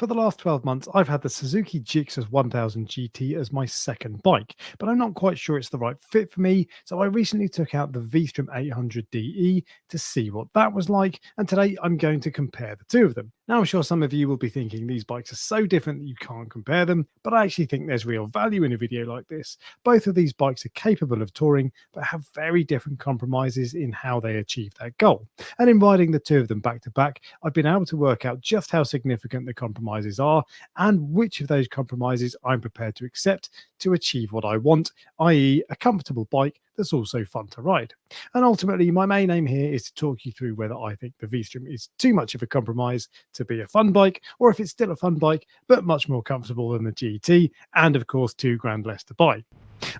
For the last 12 months, I've had the Suzuki GSX-S 1000 GT as my second bike, but I'm not quite sure it's the right fit for me, so I recently took out the V-Strom 800DE to see what that was like, and today I'm going to compare the two of them. Now, I'm sure some of you will be thinking these bikes are so different that you can't compare them, but I actually think there's real value in a video like this. Both of these bikes are capable of touring, but have very different compromises in how they achieve their goal. And in riding the two of them back to back, I've been able to work out just how significant the compromises are and which of those compromises I'm prepared to accept to achieve what I want, i.e., a comfortable bike that's also fun to ride. And ultimately, my main aim here is to talk you through whether I think the V-Strom is too much of a compromise to be a fun bike, or if it's still a fun bike, but much more comfortable than the GT, and of course, £2 less to buy.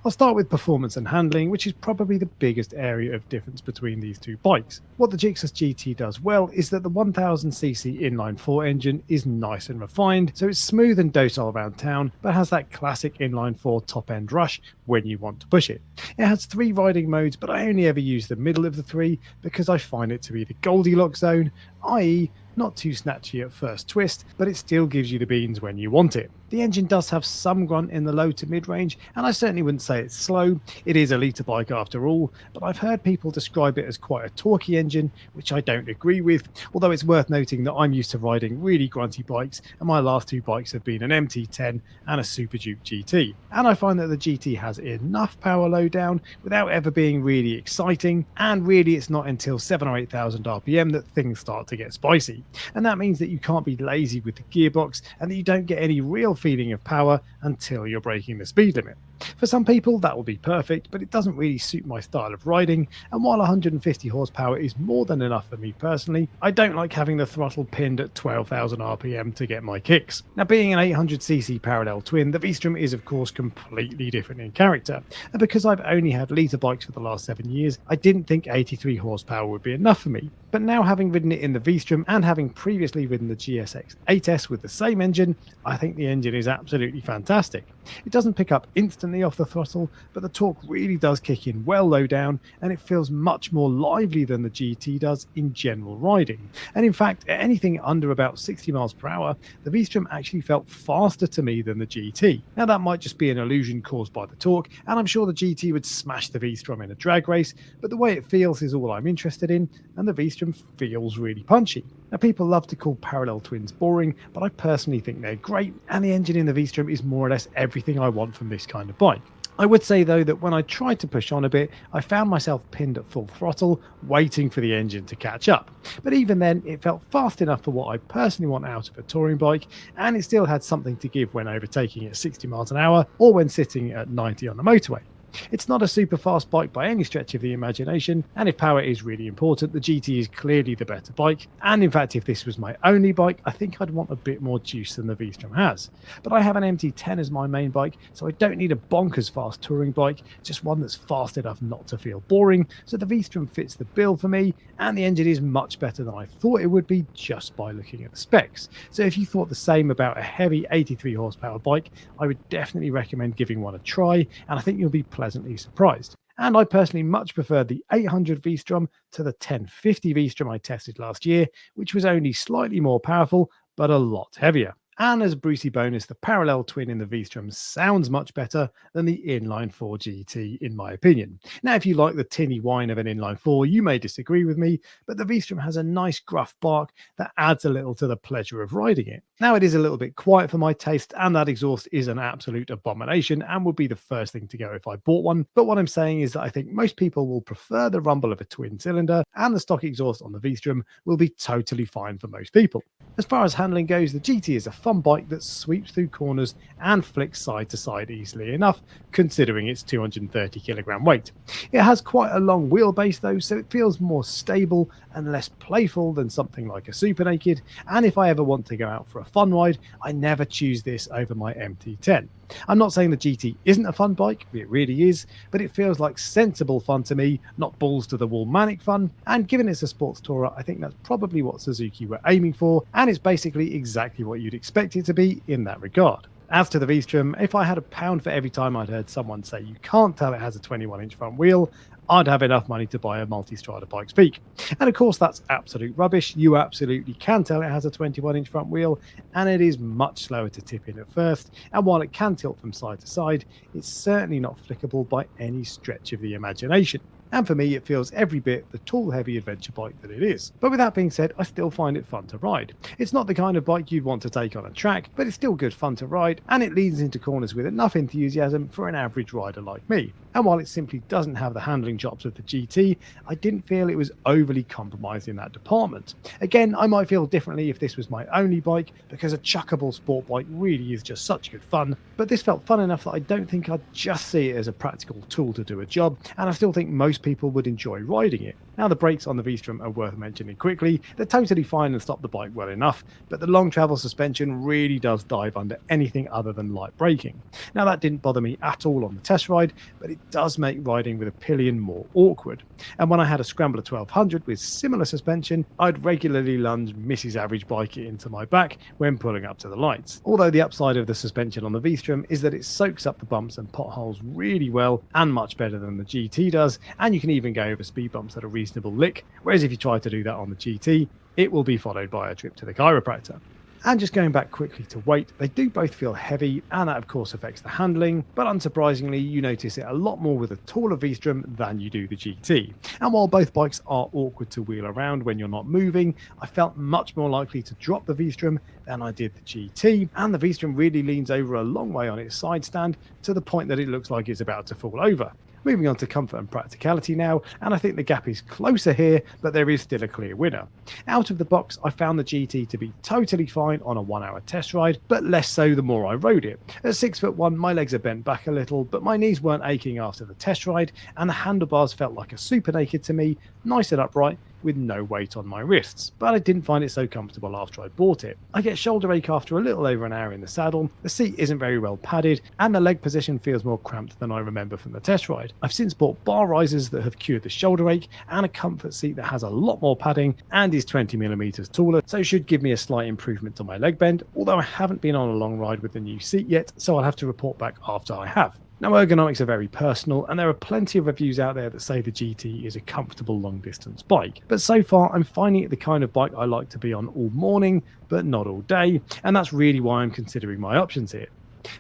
I'll start with performance and handling, which is probably the biggest area of difference between these two bikes. What the GSX GT does well is that the 1000cc inline-4 engine is nice and refined, so it's smooth and docile around town, but has that classic inline-4 top-end rush when you want to push it. It has 3 riding modes, but I only ever use the middle of the 3 because I find it to be the Goldilocks zone, i.e. not too snatchy at first twist, but it still gives you the beans when you want it. The engine does have some grunt in the low to mid range, and I certainly wouldn't say it's slow. It is a litre bike after all, but I've heard people describe it as quite a torquey engine, which I don't agree with, although it's worth noting that I'm used to riding really grunty bikes, and my last 2 bikes have been an MT10 and a Super Duke GT. And I find that the GT has enough power low down without ever being really exciting, and really it's not until 7,000 or 8,000 RPM that things start to get spicy. And that means that you can't be lazy with the gearbox and that you don't get any real feeling of power until you're breaking the speed limit. For some people that will be perfect, but it doesn't really suit my style of riding, and while 150 horsepower is more than enough for me personally, I don't like having the throttle pinned at 12,000 RPM to get my kicks. Now, being an 800cc parallel twin, the V-Strom is of course completely different in character, and because I've only had litre bikes for the last 7 years, I didn't think 83 horsepower would be enough for me. But now, having ridden it in the V-Strom and having previously ridden the GSX-8S with the same engine, I think the engine is absolutely fantastic. It doesn't pick up instantly off the throttle, but the torque really does kick in well low down, and it feels much more lively than the GT does in general riding. And in fact, at anything under about 60 miles per hour, the V-Strom actually felt faster to me than the GT. Now, that might just be an illusion caused by the torque, and I'm sure the GT would smash the V-Strom in a drag race, but the way it feels is all I'm interested in, and the V-Strom feels really punchy. Now, people love to call parallel twins boring, but I personally think they're great, and the engine in the V-Strom is more or less everything I want from this kind of bike. I would say though that when I tried to push on a bit, I found myself pinned at full throttle, waiting for the engine to catch up. But even then, it felt fast enough for what I personally want out of a touring bike, and it still had something to give when overtaking at 60 miles an hour or when sitting at 90 on the motorway. It's not a super fast bike by any stretch of the imagination, and if power is really important, the GT is clearly the better bike, and in fact if this was my only bike, I think I'd want a bit more juice than the V-Strom has. But I have an MT10 as my main bike, so I don't need a bonkers fast touring bike, just one that's fast enough not to feel boring, so the V-Strom fits the bill for me, and the engine is much better than I thought it would be just by looking at the specs. So if you thought the same about a heavy 83 horsepower bike, I would definitely recommend giving one a try, and I think you'll be pleasantly surprised. And I personally much prefer the 800 V-Strom to the 1050 V-Strom I tested last year, which was only slightly more powerful, but a lot heavier. And as a Brucey bonus, the parallel twin in the V-Strom sounds much better than the inline-4 GT, in my opinion. Now, if you like the tinny whine of an inline-4, you may disagree with me, but the V-Strom has a nice gruff bark that adds a little to the pleasure of riding it. Now, it is a little bit quiet for my taste, and that exhaust is an absolute abomination and would be the first thing to go if I bought one. But what I'm saying is that I think most people will prefer the rumble of a twin cylinder, and the stock exhaust on the V-Strom will be totally fine for most people. As far as handling goes, the GT is a fun bike that sweeps through corners and flicks side to side easily enough, considering its 230 kilogram weight. It has quite a long wheelbase though, so it feels more stable and less playful than something like a Super Naked, and if I ever want to go out for a fun ride, I never choose this over my MT10. I'm not saying the GT isn't a fun bike, it really is, but it feels like sensible fun to me, not balls to the wall manic fun, and given it's a sports tourer, I think that's probably what Suzuki were aiming for, and it's basically exactly what you'd expect it to be in that regard. As to the V-Strom, if I had £1 for every time I'd heard someone say you can't tell it has a 21-inch front wheel, I'd have enough money to buy a multi-strider bike's peak. And of course, that's absolute rubbish. You absolutely can tell it has a 21-inch front wheel, and it is much slower to tip in at first. And while it can tilt from side to side, it's certainly not flickable by any stretch of the imagination. And for me, it feels every bit the tall, heavy adventure bike that it is. But with that being said, I still find it fun to ride. It's not the kind of bike you'd want to take on a track, but it's still good fun to ride, and it leans into corners with enough enthusiasm for an average rider like me. And while it simply doesn't have the handling chops of the GT, I didn't feel it was overly compromised in that department. Again, I might feel differently if this was my only bike, because a chuckable sport bike really is just such good fun, but this felt fun enough that I don't think I'd just see it as a practical tool to do a job, and I still think most people would enjoy riding it. Now, the brakes on the V-Strom are worth mentioning quickly. They're totally fine and stop the bike well enough, but the long travel suspension really does dive under anything other than light braking. Now, that didn't bother me at all on the test ride, but it does make riding with a pillion more awkward. And when I had a Scrambler 1200 with similar suspension, I'd regularly lunge Mrs. Average Bike it into my back when pulling up to the lights. Although the upside of the suspension on the V-Strom is that it soaks up the bumps and potholes really well, and much better than the GT does, and you can even go over speed bumps at a reasonable lick, whereas if you try to do that on the GT, it will be followed by a trip to the chiropractor. And just going back quickly to weight, they do both feel heavy, and that of course affects the handling, but unsurprisingly you notice it a lot more with a taller V-Strom than you do the GT. And while both bikes are awkward to wheel around when you're not moving, I felt much more likely to drop the V-Strom than I did the GT, and the V-Strom really leans over a long way on its side stand to the point that it looks like it's about to fall over. Moving on to comfort and practicality now, and I think the gap is closer here, but there is still a clear winner. Out of the box, I found the GT to be totally fine on a 1 hour test ride, but less so the more I rode it. At 6'1", my legs are bent back a little, but my knees weren't aching after the test ride, and the handlebars felt like a super naked to me, nice and upright, with no weight on my wrists, but I didn't find it so comfortable after I bought it. I get shoulder ache after a little over an hour in the saddle, the seat isn't very well padded, and the leg position feels more cramped than I remember from the test ride. I've since bought bar risers that have cured the shoulder ache, and a comfort seat that has a lot more padding and is 20mm taller, so should give me a slight improvement to my leg bend, although I haven't been on a long ride with the new seat yet, so I'll have to report back after I have. Now, ergonomics are very personal, and there are plenty of reviews out there that say the GT is a comfortable long-distance bike. But so far, I'm finding it the kind of bike I like to be on all morning, but not all day, and that's really why I'm considering my options here.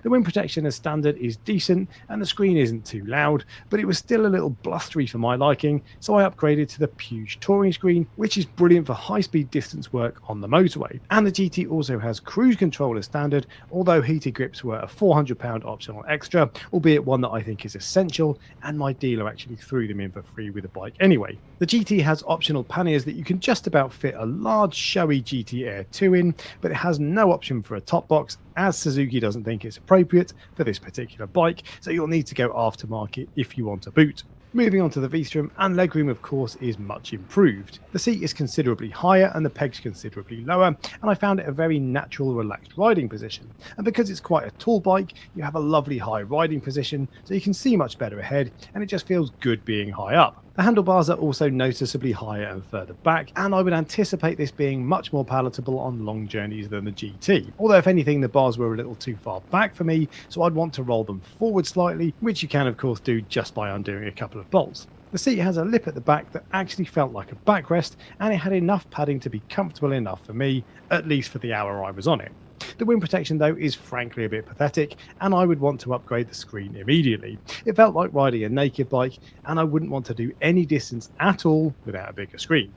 The wind protection as standard is decent, and the screen isn't too loud, but it was still a little blustery for my liking, so I upgraded to the Puge touring screen, which is brilliant for high-speed distance work on the motorway. And the GT also has cruise control as standard, although heated grips were a £400 optional extra, albeit one that I think is essential, and my dealer actually threw them in for free with the bike anyway. The GT has optional panniers that you can just about fit a large showy GT Air 2 in, but it has no option for a top box, as Suzuki doesn't think it's appropriate for this particular bike, so you'll need to go aftermarket if you want a boot. Moving on to the V-Strom, and legroom of course is much improved. The seat is considerably higher and the pegs considerably lower, and I found it a very natural, relaxed riding position. And because it's quite a tall bike, you have a lovely high riding position, so you can see much better ahead, and it just feels good being high up. The handlebars are also noticeably higher and further back, and I would anticipate this being much more palatable on long journeys than the GT. Although if anything, the bars were a little too far back for me, so I'd want to roll them forward slightly, which you can of course do just by undoing a couple of bolts. The seat has a lip at the back that actually felt like a backrest, and it had enough padding to be comfortable enough for me, at least for the hour I was on it. The wind protection though is frankly a bit pathetic, and I would want to upgrade the screen immediately. It felt like riding a naked bike, and I wouldn't want to do any distance at all without a bigger screen.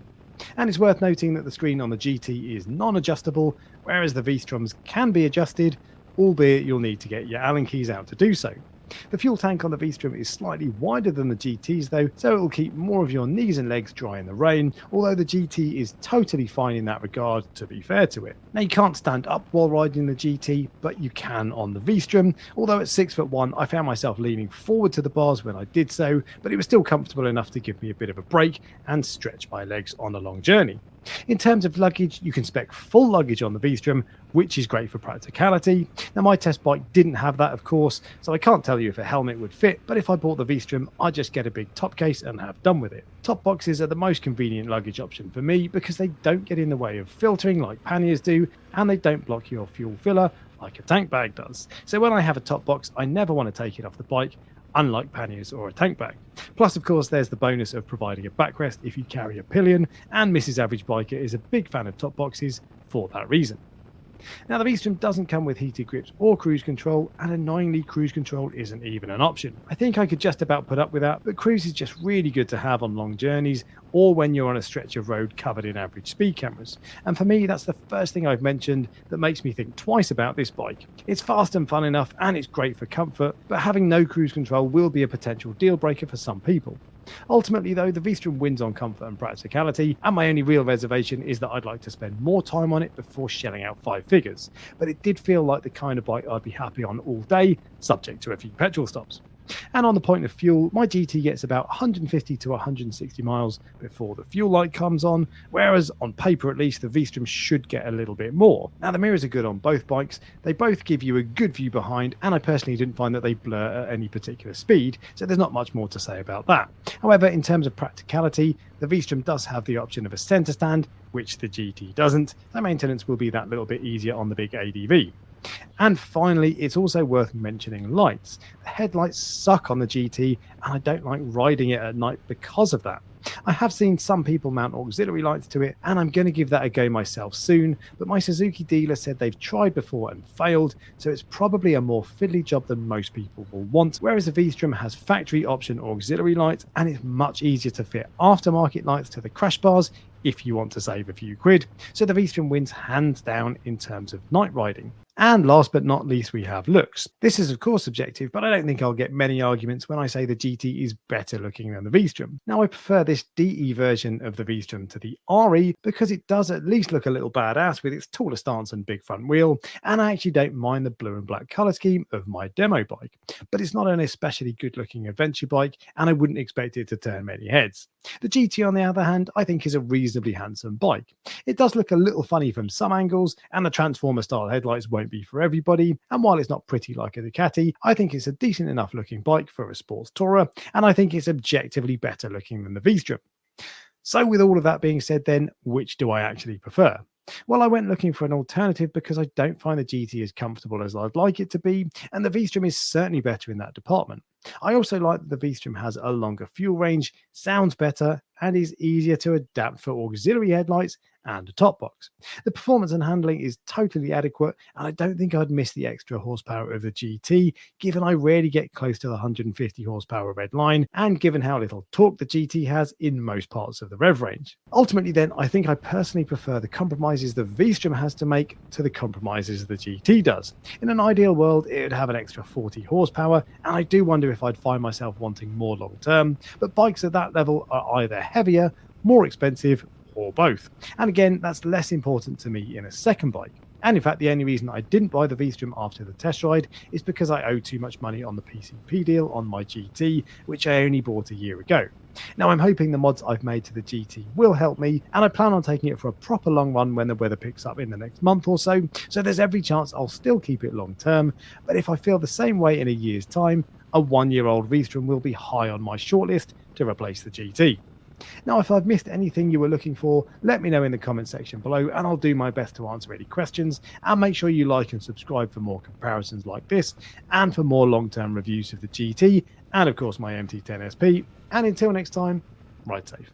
And it's worth noting that the screen on the GT is non-adjustable, whereas the V-Stroms can be adjusted, albeit you'll need to get your Allen keys out to do so. The fuel tank on the V-Strom is slightly wider than the GT's though, so it will keep more of your knees and legs dry in the rain, although the GT is totally fine in that regard, to be fair to it. Now, you can't stand up while riding the GT, but you can on the V-Strom, although at 6'1", I found myself leaning forward to the bars when I did so, but it was still comfortable enough to give me a bit of a break and stretch my legs on a long journey. In terms of luggage, you can spec full luggage on the V-Strom, which is great for practicality. Now, my test bike didn't have that, of course, so I can't tell you if a helmet would fit, but if I bought the V-Strom, I'd just get a big top case and have done with it. Top boxes are the most convenient luggage option for me because they don't get in the way of filtering like panniers do, and they don't block your fuel filler like a tank bag does. So when I have a top box, I never want to take it off the bike. unlike panniers or a tank bag. Plus, of course, there's the bonus of providing a backrest if you carry a pillion, and Mrs. Average Biker is a big fan of top boxes for that reason. Now, the V-Strom doesn't come with heated grips or cruise control, and annoyingly, cruise control isn't even an option. I think I could just about put up with that, but cruise is just really good to have on long journeys or when you're on a stretch of road covered in average speed cameras. And for me, that's the first thing I've mentioned that makes me think twice about this bike. It's fast and fun enough, and it's great for comfort, but having no cruise control will be a potential deal breaker for some people. Ultimately, though, the V-Strom wins on comfort and practicality, and my only real reservation is that I'd like to spend more time on it before shelling out 5 figures. But it did feel like the kind of bike I'd be happy on all day, subject to a few petrol stops. And on the point of fuel, my GT gets about 150 to 160 miles before the fuel light comes on, whereas on paper at least the V-Strom should get a little bit more. Now the mirrors are good on both bikes, they both give you a good view behind, and I personally didn't find that they blur at any particular speed, so there's not much more to say about that. However, in terms of practicality, the V-Strom does have the option of a centre stand, which the GT doesn't, so maintenance will be that little bit easier on the big ADV. And finally, it's also worth mentioning lights. The headlights suck on the GT, and I don't like riding it at night because of that. I have seen some people mount auxiliary lights to it, and I'm going to give that a go myself soon, but my Suzuki dealer said they've tried before and failed, so it's probably a more fiddly job than most people will want, whereas the V-Strom has factory option auxiliary lights, and it's much easier to fit aftermarket lights to the crash bars if you want to save a few quid, so the V-Strom wins hands down in terms of night riding. And last but not least, we have looks. This is of course subjective, but I don't think I'll get many arguments when I say the GT is better looking than the V-Strom. Now I prefer this DE version of the V-Strom to the RE because it does at least look a little badass with its taller stance and big front wheel, and I actually don't mind the blue and black colour scheme of my demo bike. But it's not an especially good looking adventure bike, and I wouldn't expect it to turn many heads. The GT on the other hand, I think is a reasonably handsome bike. It does look a little funny from some angles, and the Transformer style headlights won't be for everybody, and while it's not pretty like a Ducati, I think it's a decent enough looking bike for a sports tourer, and I think it's objectively better looking than the V-Strom. So with all of that being said then, which do I actually prefer? Well, I went looking for an alternative because I don't find the GT as comfortable as I'd like it to be, and the V-Strom is certainly better in that department. I also like that the V-Strom has a longer fuel range, sounds better, and is easier to adapt for auxiliary headlights and a top box. The performance and handling is totally adequate, and I don't think I'd miss the extra horsepower of the GT, given I rarely get close to the 150 horsepower red line, and given how little torque the GT has in most parts of the rev range. Ultimately then, I think I personally prefer the compromises the V-Strom has to make to the compromises the GT does. In an ideal world, it would have an extra 40 horsepower, and I do wonder if I'd find myself wanting more long term, but bikes at that level are either heavier, more expensive, or both. And again, that's less important to me in a second bike. And in fact, the only reason I didn't buy the V-Strom after the test ride is because I owed too much money on the PCP deal on my GT, which I only bought a year ago. Now I'm hoping the mods I've made to the GT will help me, and I plan on taking it for a proper long run when the weather picks up in the next month or so, so there's every chance I'll still keep it long term, but if I feel the same way in a year's time, a 1-year-old V-Strom will be high on my shortlist to replace the GT. Now, if I've missed anything you were looking for, let me know in the comment section below, and I'll do my best to answer any questions. And make sure you like and subscribe for more comparisons like this, and for more long-term reviews of the GT, and of course my MT10 SP. And until next time, ride safe.